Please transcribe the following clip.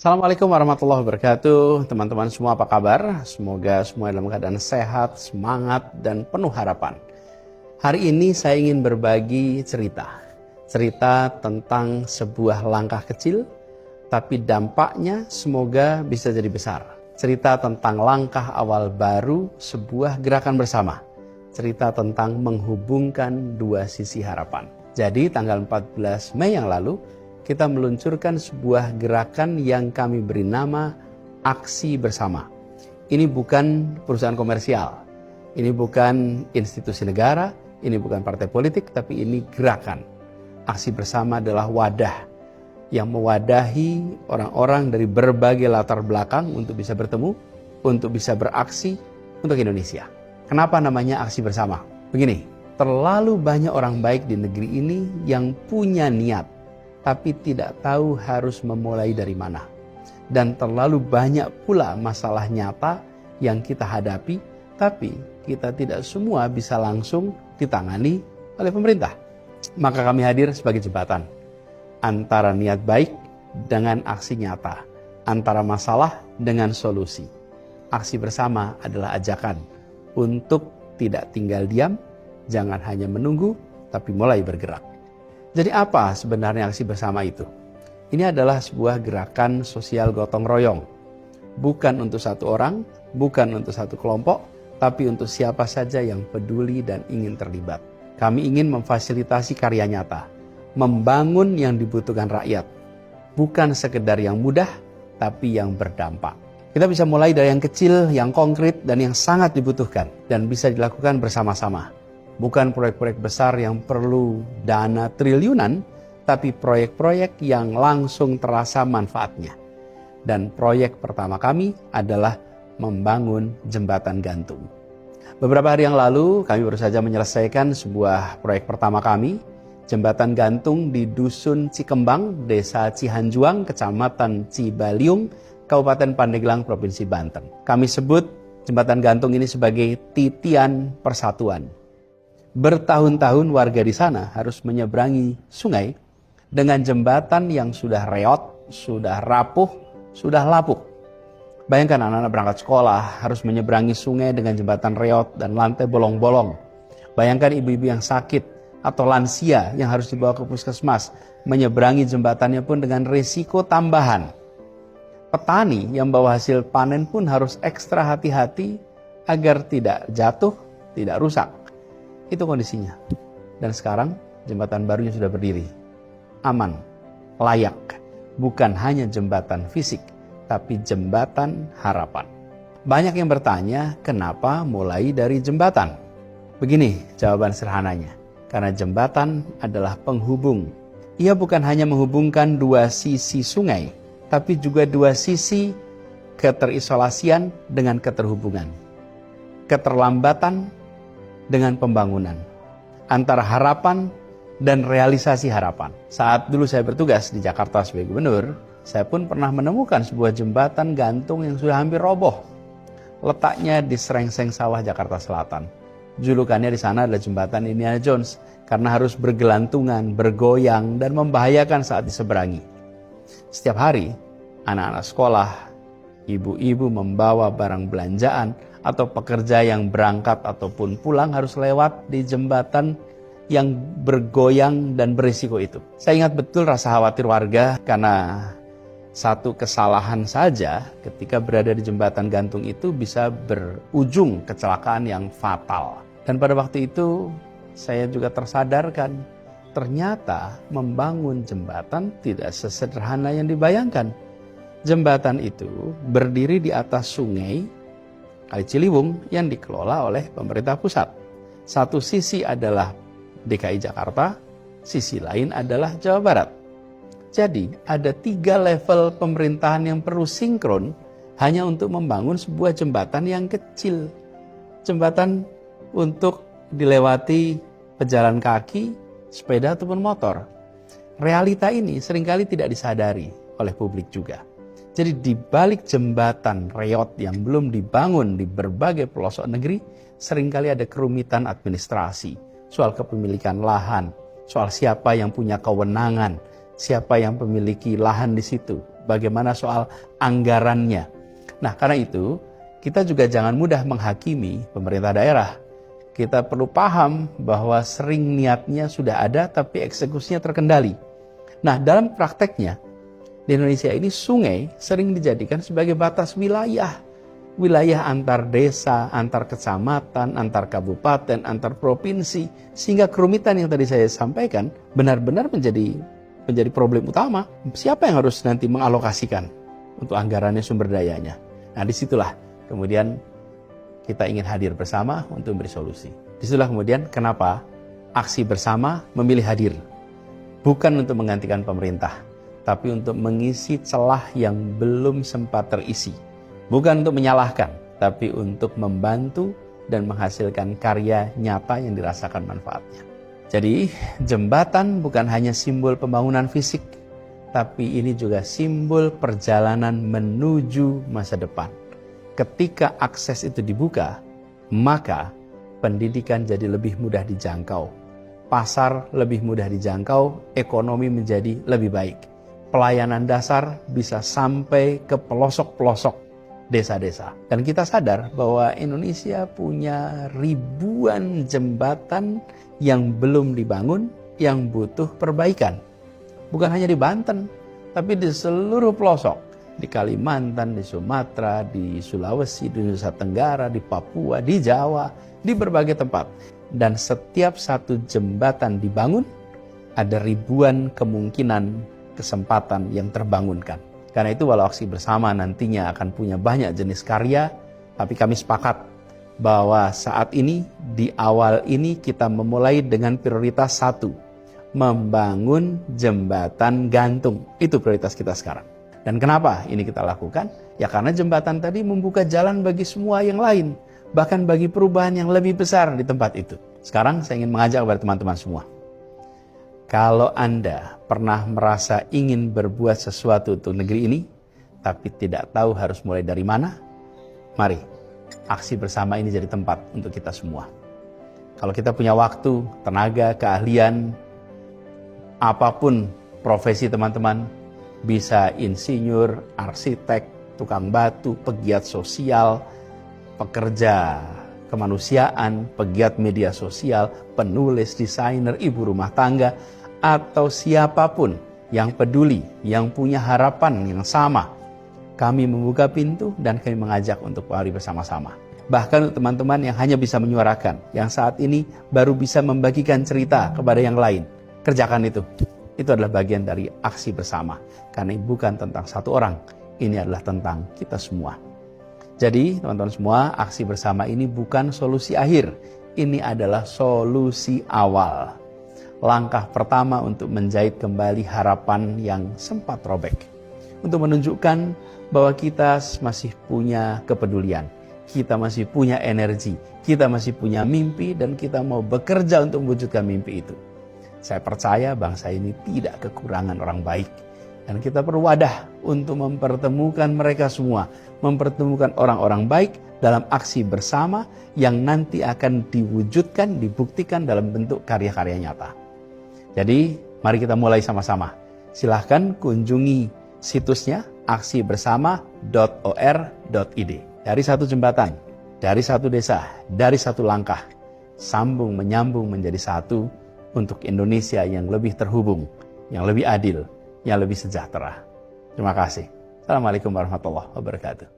Assalamualaikum warahmatullahi wabarakatuh. Teman-teman semua apa kabar? Semoga semua dalam keadaan sehat, semangat, dan penuh harapan. Hari ini saya ingin berbagi cerita. Cerita tentang sebuah langkah kecil, tapi dampaknya semoga bisa jadi besar. Cerita tentang langkah awal baru sebuah gerakan bersama. Cerita tentang menghubungkan dua sisi harapan. Jadi tanggal 14 Mei yang lalu, kita meluncurkan sebuah gerakan yang kami beri nama Aksi Bersama. Ini bukan perusahaan komersial, ini bukan institusi negara, ini bukan partai politik, tapi ini gerakan. Aksi Bersama adalah wadah yang mewadahi orang-orang dari berbagai latar belakang untuk bisa bertemu, untuk bisa beraksi untuk Indonesia. Kenapa namanya Aksi Bersama? Begini, terlalu banyak orang baik di negeri ini yang punya niat, tapi tidak tahu harus memulai dari mana. Dan terlalu banyak pula masalah nyata yang kita hadapi, tapi kita tidak semua bisa langsung ditangani oleh pemerintah. Maka kami hadir sebagai jembatan antara niat baik dengan aksi nyata, antara masalah dengan solusi. Aksi Bersama adalah ajakan untuk tidak tinggal diam, jangan hanya menunggu, tapi mulai bergerak. Jadi apa sebenarnya Aksi Bersama itu? Ini adalah sebuah gerakan sosial gotong royong. Bukan untuk satu orang, bukan untuk satu kelompok, tapi untuk siapa saja yang peduli dan ingin terlibat. Kami ingin memfasilitasi karya nyata, membangun yang dibutuhkan rakyat. Bukan sekedar yang mudah, tapi yang berdampak. Kita bisa mulai dari yang kecil, yang konkret, dan yang sangat dibutuhkan. Dan bisa dilakukan bersama-sama. Bukan proyek-proyek besar yang perlu dana triliunan, tapi proyek-proyek yang langsung terasa manfaatnya. Dan proyek pertama kami adalah membangun jembatan gantung. Beberapa hari yang lalu kami baru saja menyelesaikan sebuah proyek pertama kami, jembatan gantung di Dusun Cikembang, Desa Cihanjuang, Kecamatan Cibaliung, Kabupaten Pandeglang, Provinsi Banten. Kami sebut jembatan gantung ini sebagai titian persatuan. Bertahun-tahun warga di sana harus menyeberangi sungai dengan jembatan yang sudah reot, sudah rapuh, sudah lapuk. Bayangkan anak-anak berangkat sekolah harus menyeberangi sungai dengan jembatan reot dan lantai bolong-bolong. Bayangkan ibu-ibu yang sakit atau lansia yang harus dibawa ke puskesmas, menyeberangi jembatannya pun dengan risiko tambahan. Petani yang bawa hasil panen pun harus ekstra hati-hati agar tidak jatuh, tidak rusak. Itu kondisinya. Dan sekarang jembatan barunya sudah berdiri. Aman, layak. Bukan hanya jembatan fisik, tapi jembatan harapan. Banyak yang bertanya, kenapa mulai dari jembatan? Begini jawaban sederhananya. Karena jembatan adalah penghubung. Ia bukan hanya menghubungkan dua sisi sungai, tapi juga dua sisi keterisolasian dengan keterhubungan. Keterlambatan dengan pembangunan, antara harapan dan realisasi harapan. Saat dulu saya bertugas di Jakarta sebagai gubernur, saya pun pernah menemukan sebuah jembatan gantung yang sudah hampir roboh. Letaknya di Serengseng Sawah, Jakarta Selatan. Julukannya di sana adalah jembatan Indiana Jones, karena harus bergelantungan, bergoyang, dan membahayakan saat diseberangi. Setiap hari, anak-anak sekolah, ibu-ibu membawa barang belanjaan, atau pekerja yang berangkat ataupun pulang harus lewat di jembatan yang bergoyang dan berisiko itu. Saya ingat betul rasa khawatir warga karena satu kesalahan saja ketika berada di jembatan gantung itu bisa berujung kecelakaan yang fatal. Dan pada waktu itu saya juga tersadarkan, ternyata membangun jembatan tidak sesederhana yang dibayangkan. Jembatan itu berdiri di atas sungai Kali Ciliwung yang dikelola oleh pemerintah pusat. Satu sisi adalah DKI Jakarta, sisi lain adalah Jawa Barat. Jadi ada 3 level pemerintahan yang perlu sinkron hanya untuk membangun sebuah jembatan yang kecil. Jembatan untuk dilewati pejalan kaki, sepeda ataupun motor. Realita ini seringkali tidak disadari oleh publik juga. Jadi di balik jembatan reot yang belum dibangun di berbagai pelosok negeri, seringkali ada kerumitan administrasi, soal kepemilikan lahan, soal siapa yang punya kewenangan, siapa yang memiliki lahan di situ, bagaimana soal anggarannya. Nah, karena itu kita juga jangan mudah menghakimi pemerintah daerah. Kita perlu paham bahwa sering niatnya sudah ada tapi eksekusinya terkendali. Nah, dalam prakteknya di Indonesia ini sungai sering dijadikan sebagai batas wilayah. Wilayah antar desa, antar kecamatan, antar kabupaten, antar provinsi. Sehingga kerumitan yang tadi saya sampaikan benar-benar menjadi problem utama. Siapa yang harus nanti mengalokasikan untuk anggarannya, sumber dayanya? Nah, disitulah kemudian kita ingin hadir bersama untuk memberi solusi. Disitulah kemudian kenapa aksi bersama memilih hadir. Bukan untuk menggantikan pemerintah, tapi untuk mengisi celah yang belum sempat terisi. Bukan untuk menyalahkan, tapi untuk membantu dan menghasilkan karya nyata yang dirasakan manfaatnya. Jadi, jembatan bukan hanya simbol pembangunan fisik, tapi ini juga simbol perjalanan menuju masa depan. Ketika akses itu dibuka, maka pendidikan jadi lebih mudah dijangkau. Pasar lebih mudah dijangkau, ekonomi menjadi lebih baik. Pelayanan dasar bisa sampai ke pelosok-pelosok desa-desa. Dan kita sadar bahwa Indonesia punya ribuan jembatan yang belum dibangun, yang butuh perbaikan. Bukan hanya di Banten, tapi di seluruh pelosok. Di Kalimantan, di Sumatera, di Sulawesi, di Nusa Tenggara, di Papua, di Jawa, di berbagai tempat. Dan setiap satu jembatan dibangun, ada ribuan kemungkinan kesempatan yang terbangunkan. Karena itu walau aksi bersama nantinya akan punya banyak jenis karya, tapi kami sepakat bahwa saat ini, di awal ini kita memulai dengan prioritas satu, membangun jembatan gantung. Itu prioritas kita sekarang. Dan kenapa ini kita lakukan? Ya karena jembatan tadi membuka jalan bagi semua yang lain, bahkan bagi perubahan yang lebih besar di tempat itu. Sekarang saya ingin mengajak kepada teman-teman semua. Kalau Anda pernah merasa ingin berbuat sesuatu untuk negeri ini, tapi tidak tahu harus mulai dari mana, mari aksi bersama ini jadi tempat untuk kita semua. Kalau kita punya waktu, tenaga, keahlian, apapun profesi teman-teman, bisa insinyur, arsitek, tukang batu, pegiat sosial, pekerja kemanusiaan, pegiat media sosial, penulis, desainer, ibu rumah tangga, atau siapapun yang peduli, yang punya harapan yang sama. Kami membuka pintu dan kami mengajak untuk mari bersama-sama. Bahkan untuk teman-teman yang hanya bisa menyuarakan, yang saat ini baru bisa membagikan cerita kepada yang lain, kerjakan itu. Itu adalah bagian dari aksi bersama. Karena ini bukan tentang satu orang, ini adalah tentang kita semua. Jadi teman-teman semua, aksi bersama ini bukan solusi akhir. Ini adalah solusi awal. Langkah pertama untuk menjahit kembali harapan yang sempat robek. Untuk menunjukkan bahwa kita masih punya kepedulian. Kita masih punya energi. Kita masih punya mimpi dan kita mau bekerja untuk mewujudkan mimpi itu. Saya percaya bangsa ini tidak kekurangan orang baik. Dan kita perlu wadah untuk mempertemukan mereka semua. Mempertemukan orang-orang baik dalam aksi bersama yang nanti akan diwujudkan, dibuktikan dalam bentuk karya-karya nyata. Jadi mari kita mulai sama-sama. Silahkan kunjungi situsnya aksibersama.or.id. Dari satu jembatan, dari satu desa, dari satu langkah, sambung menyambung menjadi satu untuk Indonesia yang lebih terhubung, yang lebih adil, yang lebih sejahtera. Terima kasih. Assalamualaikum warahmatullahi wabarakatuh.